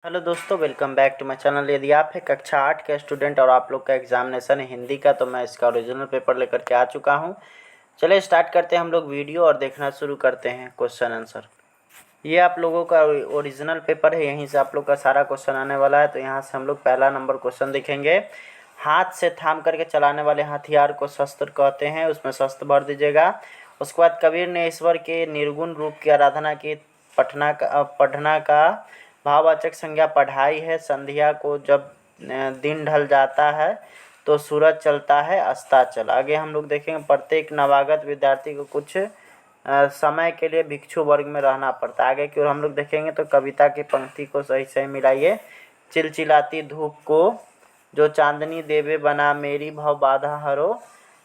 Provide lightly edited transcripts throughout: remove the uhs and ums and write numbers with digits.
Hello दोस्तों, welcome back to my channel. यदि आप है कक्षा 8 के स्टूडेंट और आप लोग का एग्जामिनेशन है हिंदी का, तो मैं इसका ओरिजिनल पेपर लेकर के आ चुका हूं। चलिए स्टार्ट करते हैं हम लोग वीडियो और देखना शुरू करते हैं क्वेश्चन आंसर। ये आप लोगों का ओरिजिनल पेपर है, यहीं से आप लोग का सारा क्वेश्चन आने वाला है। तो यहाँ से हम लोग पहला नंबर क्वेश्चन देखेंगे। हाथ से थाम करके चलाने वाले हथियार को शस्त्र कहते हैं, उसमें शस्त्र भर दीजिएगा। उसके बाद कबीर ने ईश्वर के निर्गुण रूप की आराधना की। पढ़ना का भाववाचक संज्ञा पढ़ाई है। संध्या को जब दिन ढल जाता है तो सूरज चलता है अस्ताचल। आगे हम लोग देखेंगे प्रत्येक नवागत विद्यार्थी को कुछ समय के लिए भिक्षु वर्ग में रहना पड़ता है। आगे की ओर हम लोग देखेंगे तो कविता की पंक्ति को सही सही मिलाइए। चिलचिलाती धूप को जो चांदनी देवे बना, मेरी भव बाधा हरो।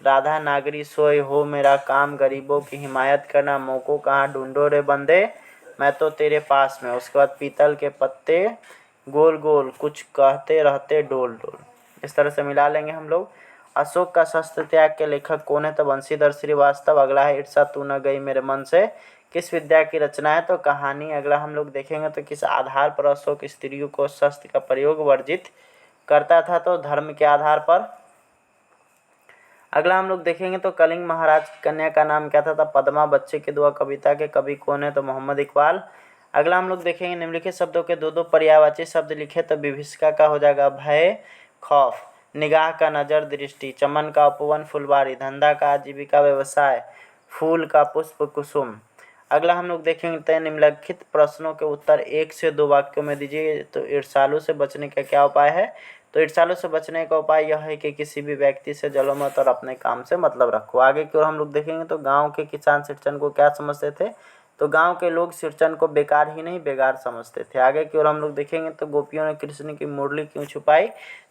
राधा नागरी सोए हो, मेरा काम गरीबों की हिमायत करना। मोको कहाँ ढूंढो रे बंदे, मैं तो तेरे पास में। उसके बाद पीतल के पत्ते गोल गोल कुछ कहते रहते डोल डोल। इस तरह से मिला लेंगे हम लोग। अशोक का शस्त्र त्याग के लेखक कौन है? तो बंशीधर श्रीवास्तव। अगला है ईर्षा तू न गई मेरे मन से, किस विद्या की रचना है? तो कहानी। अगला हम लोग देखेंगे तो किस आधार पर अशोक स्त्रियों को शस्त्र का प्रयोग वर्जित करता था? तो धर्म के आधार पर। अगला हम लोग देखेंगे तो कलिंग महाराज की कन्या का नाम क्या था? पद्मा। बच्चे की दुआ कविता के कवि कौन है? तो मोहम्मद इकबाल। अगला हम लोग देखेंगे निम्नलिखित शब्दों के दो दो पर्यायवाची शब्द लिखे। तो विभीषिका का हो जाएगा भय खौफ। निगाह का नजर दृष्टि। चमन का उपवन फुलवारी। धंधा का आजीविका व्यवसाय। फूल का पुष्प कुसुम। अगला हम लोग देखेंगे तो निम्नलिखित प्रश्नों के उत्तर 1 से 2 वाक्यों में दीजिए। तो ईर्ष्यालु से बचने का क्या उपाय है? तो ईर्ष्यालु से बचने का उपाय यह है कि किसी भी व्यक्ति से जलो मत और अपने काम से मतलब रखो। आगे की ओर हम लोग देखेंगे तो गांव के किसान सिरचन को क्या समझते थे? तो गांव के लोग सिरचन को बेकार ही नहीं बेगार समझते थे। आगे की ओर हम लोग देखेंगे तो गोपियों ने कृष्ण की मुरली क्यों छुपाई?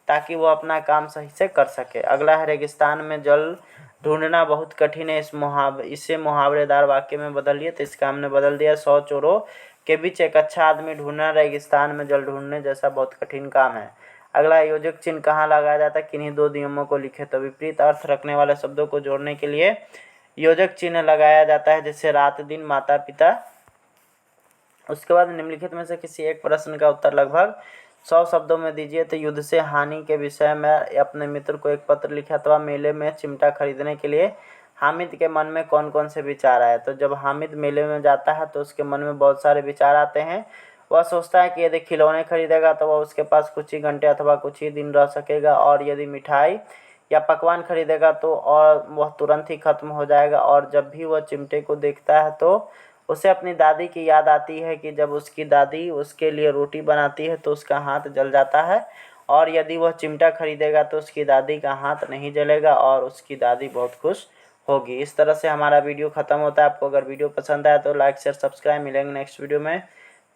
ताकि वो अपना काम सही से कर सके। अगला है रेगिस्तान में जल ढूंढना बहुत कठिन है, इसे मुहावरेदार वाक्य में बदलिए। तो इसका हमने बदल दिया 100 चोरों के बीच एक अच्छा आदमी ढूंढना रेगिस्तान में जल ढूंढने जैसा बहुत कठिन काम है। अगला योजक चिन्ह कहाँ लगाया जाता है? किन्हीं दो नियमों को लिखे। तो विपरीत अर्थ रखने वाले शब्दों को जोड़ने के लिए योजक चिन्ह लगाया जाता है, जैसे रात दिन माता पिता। उसके बाद निम्नलिखित में से किसी एक प्रश्न का उत्तर लगभग 100 शब्दों में दीजिए। तो युद्ध से हानि के विषय में अपने मित्र को एक पत्र लिखा। अथवा मेले में चिमटा खरीदने के लिए हामिद के मन में कौन कौन से विचार आए? तो जब हामिद मेले में जाता है तो उसके मन में बहुत सारे विचार आते हैं। वह सोचता है कि यदि खिलौने खरीदेगा तो वह उसके पास कुछ ही घंटे अथवा कुछ ही दिन रह सकेगा, और यदि मिठाई या पकवान खरीदेगा तो और वह तुरंत ही खत्म हो जाएगा। और जब भी वह चिमटे को देखता है तो उसे अपनी दादी की याद आती है कि जब उसकी दादी उसके लिए रोटी बनाती है तो उसका हाथ जल जाता है, और यदि वह चिमटा खरीदेगा तो उसकी दादी का हाथ नहीं जलेगा और उसकी दादी बहुत खुश होगी। इस तरह से हमारा वीडियो ख़त्म होता है। आपको अगर वीडियो पसंद आया तो लाइक शेयर सब्सक्राइब। मिलेंगे नेक्स्ट वीडियो में,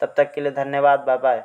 तब तक के लिए धन्यवाद, बाय बाय।